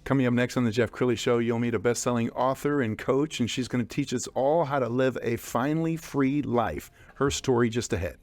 Coming up next on the Jeff Crilley Show, you'll meet a best-selling author and coach, and she's going to teach us all how to live a finally free life. Her story just ahead.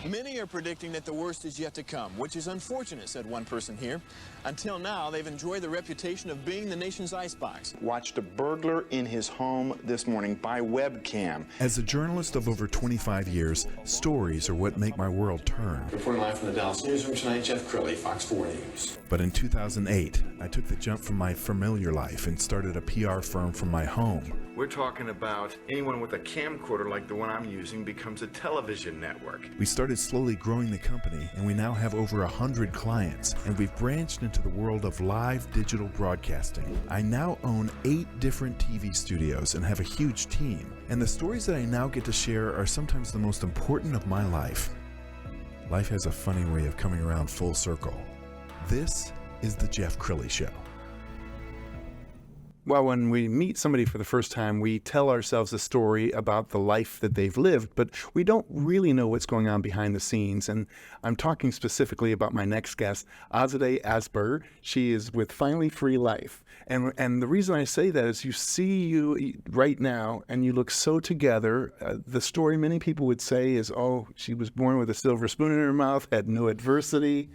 Many are predicting that the worst is yet to come, which is unfortunate, said one person here. Until now, they've enjoyed the reputation of being the nation's icebox. Watched a burglar in his home this morning by webcam. As a journalist of over 25 years, stories are what make my world turn. Reporting live from the Dallas newsroom tonight, Jeff Crilley, Fox 4 News. But in 2008, I took the jump from my familiar life and started a PR firm from my home. We're talking about anyone with a camcorder like the one I'm using becomes a television network. We started slowly growing the company, and we now have over 100 clients, and we've branched into the world of live digital broadcasting. I now own 8 different TV studios and have a huge team, and the stories that I now get to share are sometimes the most important of my life. Life has a funny way of coming around full circle. This is the Jeff Crilley Show. Well, when we meet somebody for the first time, we tell ourselves a story about the life that they've lived, but we don't really know what's going on behind the scenes. And I'm talking specifically about my next guest, Azadeh Atzberger. She is with Finally Free Life. And the reason I say that is you see you right now, and you look so together. The story many people would say is, oh, she was born with a silver spoon in her mouth, had no adversity.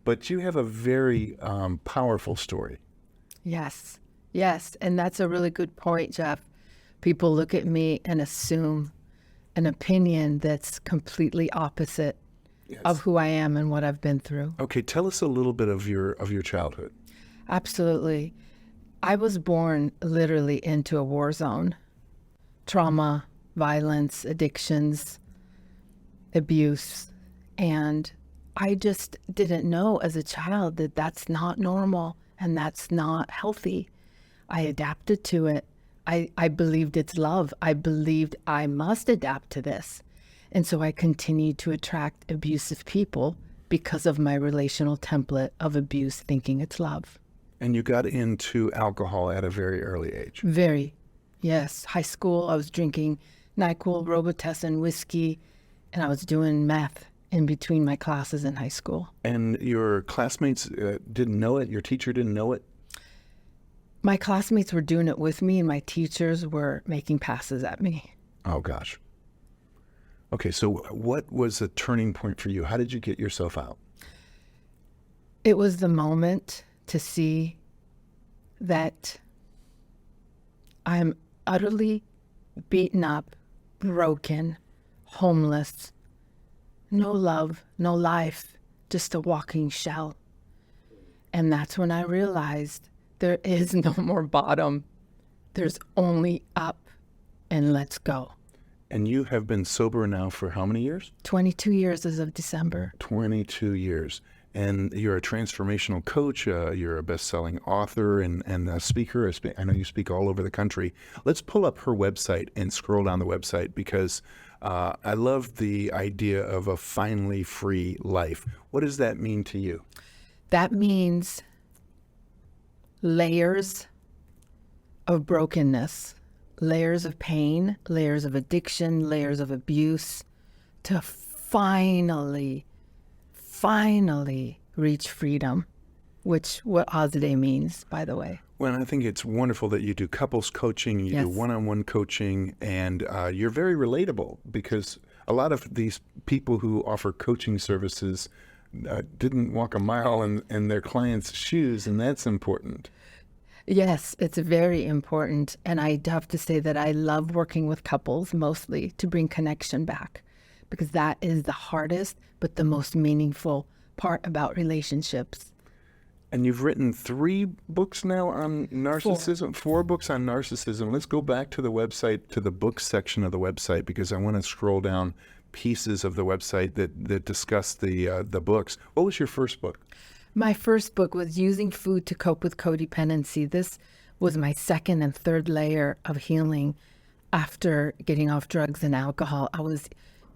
But you have a very powerful story. Yes. Yes, and that's a really good point, Jeff. People look at me and assume an opinion that's completely opposite of who I am and what I've been through. Okay, tell us a little bit of your childhood. Absolutely. I was born literally into a war zone. Trauma, violence, addictions, abuse. And I just didn't know as a child that that's not normal and that's not healthy. I adapted to it. I believed it's love. I believed I must adapt to this. And so I continued to attract abusive people because of my relational template of abuse, thinking it's love. And you got into alcohol at a very early age. Very. Yes. High school, I was drinking NyQuil, Robitussin, whiskey, and I was doing meth in between my classes in high school. And your classmates didn't know it? Your teacher didn't know it? My classmates were doing it with me, and my teachers were making passes at me. Oh, gosh. Okay, so what was a turning point for you? How did you get yourself out? It was the moment to see that I'm utterly beaten up, broken, homeless, no love, no life, just a walking shell. And that's when I realized there is no more bottom. There's only up, and let's go. And you have been sober now for how many years? 22 years as of December. 22 years. And you're a transformational coach. You're a best-selling author and a speaker. I know you speak all over the country. Let's pull up her website and scroll down the website because I love the idea of a finally free life. What does that mean to you? That means layers of brokenness, layers of pain, layers of addiction, layers of abuse, to finally reach freedom, which what Azadeh means, by the way. Well, I think it's wonderful that you do couples coaching, you do one-on-one coaching, and you're very relatable because a lot of these people who offer coaching services didn't walk a mile in their clients' shoes, and that's important. Yes, it's very important. And I have to say that I love working with couples mostly to bring connection back because that is the hardest but the most meaningful part about relationships. And you've written 3 books now on narcissism, 4 books on narcissism. Let's go back to the website, to the book section of the website, because I want to scroll down pieces of the website that discuss the books. What was your first book? My first book was Using Food to Cope with Codependency. This was my second and third layer of healing after getting off drugs and alcohol. I was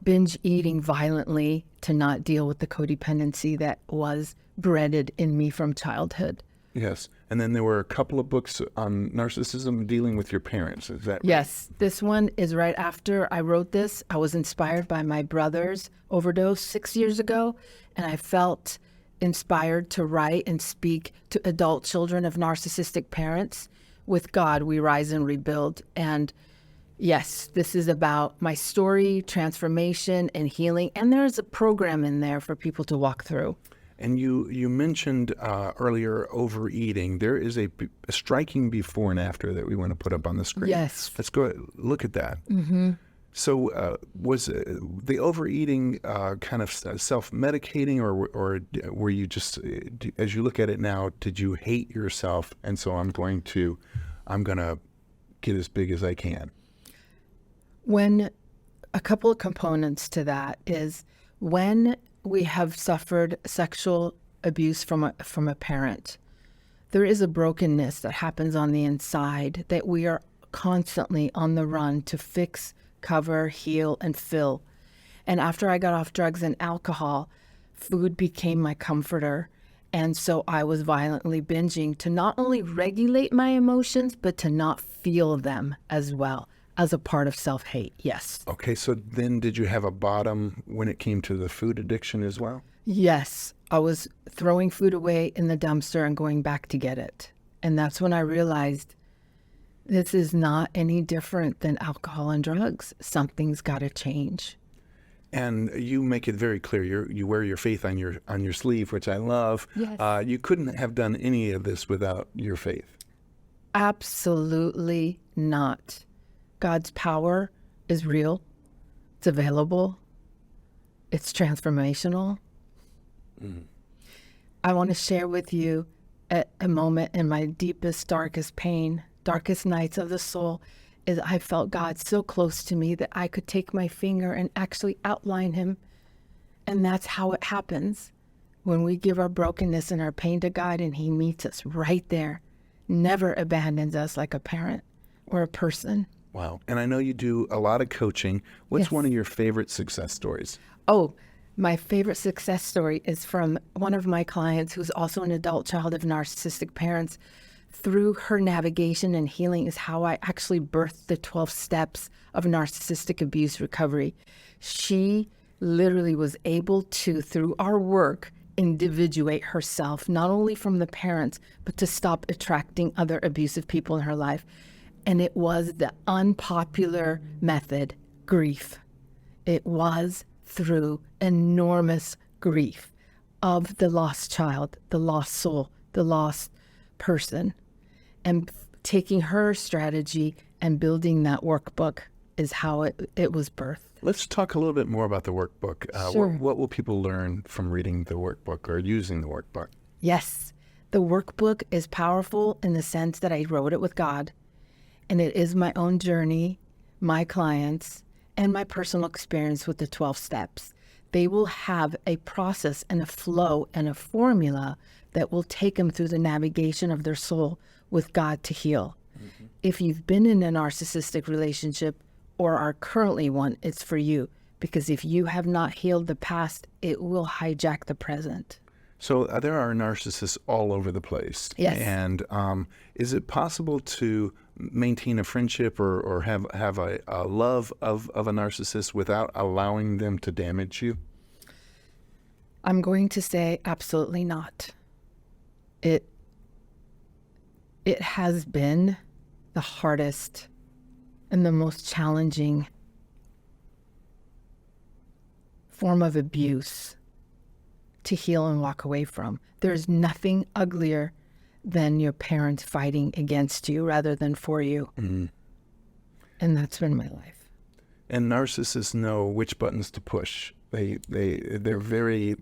binge eating violently to not deal with the codependency that was bred in me from childhood. Yes. And then there were a couple of books on narcissism dealing with your parents. Is that right? Yes, this one is right after I wrote this. I was inspired by my brother's overdose 6 years ago, and I felt inspired to write and speak to adult children of narcissistic parents. With God, we rise and rebuild. And yes, this is about my story, transformation, and healing. And there's a program in there for people to walk through. And you mentioned earlier overeating. There is a striking before and after that we want to put up on the screen. Yes. Let's go look at that. Mm-hmm. So was the overeating kind of self-medicating, or were you just, as you look at it now, did you hate yourself and so I'm going to get as big as I can? When a couple of components to that is when we have suffered sexual abuse from a parent, there is a brokenness that happens on the inside that we are constantly on the run to fix, cover, heal, and fill. And after I got off drugs and alcohol, food became my comforter. And so I was violently binging to not only regulate my emotions, but to not feel them as well as a part of self-hate. Yes. Okay, so then did you have a bottom when it came to the food addiction as well? Yes. I was throwing food away in the dumpster and going back to get it. And that's when I realized this is not any different than alcohol and drugs. Something's got to change. And you make it very clear. You wear your faith on your sleeve, which I love. Yes. You couldn't have done any of this without your faith. Absolutely not. God's power is real. It's available. It's transformational. I want to share with you a moment in my deepest, darkest pain, darkest nights of the soul, is I felt God so close to me that I could take my finger and actually outline him. And that's how it happens when we give our brokenness and our pain to God, and he meets us right there, never abandons us like a parent or a person. Wow. And I know you do a lot of coaching. What's Yes. one of your favorite success stories? Oh, my favorite success story is from one of my clients who's also an adult child of narcissistic parents. Through her navigation and healing is how I actually birthed the 12 steps of narcissistic abuse recovery. She literally was able to, through our work, individuate herself, not only from the parents, but to stop attracting other abusive people in her life. And it was the unpopular method, grief. It was through enormous grief of the lost child, the lost soul, the lost person. And taking her strategy and building that workbook is how it was birthed. Let's talk a little bit more about the workbook. Sure. What will people learn from reading the workbook or using the workbook? Yes, the workbook is powerful in the sense that I wrote it with God. And it is my own journey, my clients, and my personal experience with the 12 steps. They will have a process and a flow and a formula that will take them through the navigation of their soul with God to heal. Mm-hmm. If you've been in a narcissistic relationship or are currently one, it's for you. Because if you have not healed the past, it will hijack the present. So there are narcissists all over the place. Yes. And is it possible to maintain a friendship or have a love of a narcissist without allowing them to damage you? I'm going to say absolutely not. It has been the hardest and the most challenging form of abuse to heal and walk away from. There's nothing uglier than your parents fighting against you rather than for you. Mm-hmm. And that's been my life. And narcissists know which buttons to push. They're very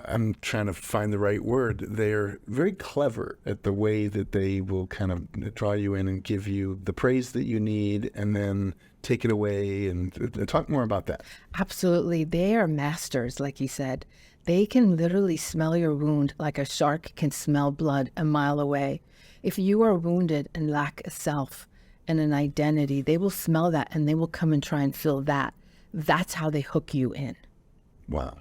I'm trying to find the right word. They're very clever at the way that they will kind of draw you in and give you the praise that you need and then take it away. And talk more about that. Absolutely. They are masters, like you said. They can literally smell your wound like a shark can smell blood a mile away. If you are wounded and lack a self and an identity, they will smell that and they will come and try and fill that. That's how they hook you in. Wow.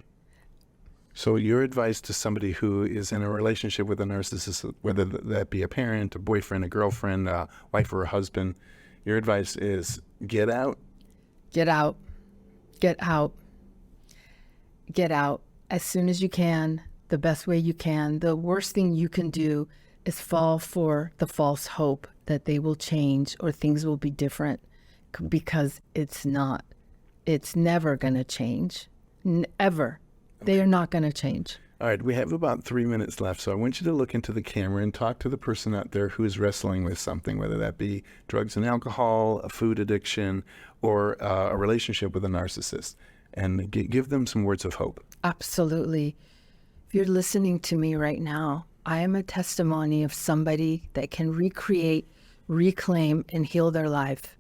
So your advice to somebody who is in a relationship with a narcissist, whether that be a parent, a boyfriend, a girlfriend, a wife or a husband, your advice is get out? Get out. Get out. Get out as soon as you can, the best way you can. The worst thing you can do is fall for the false hope that they will change or things will be different, because it's not. It's never going to change. Ever. They are not going to change. All right, we have about 3 minutes left, so I want you to look into the camera and talk to the person out there who is wrestling with something, whether that be drugs and alcohol, a food addiction, or a relationship with a narcissist, and give them some words of hope. Absolutely. If you're listening to me right now, I am a testimony of somebody that can recreate, reclaim, and heal their life.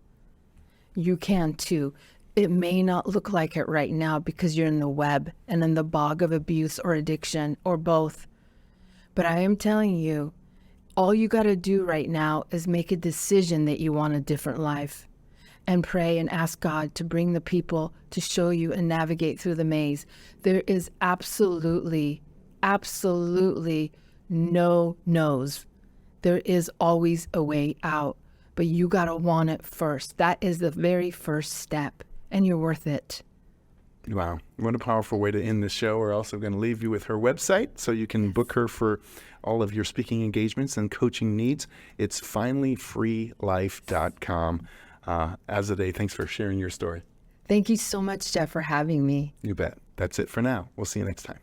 You can too. It may not look like it right now because you're in the web and in the bog of abuse or addiction or both. But I am telling you, all you got to do right now is make a decision that you want a different life, and pray and ask God to bring the people to show you and navigate through the maze. There is absolutely no no's. There is always a way out, but you got to want it first. That is the very first step, and you're worth it. Wow. What a powerful way to end the show. We're also going to leave you with her website so you can book her for all of your speaking engagements and coaching needs. It's finallyfreelife.com. Azadeh, thanks for sharing your story. Thank you so much, Jeff, for having me. You bet. That's it for now. We'll see you next time.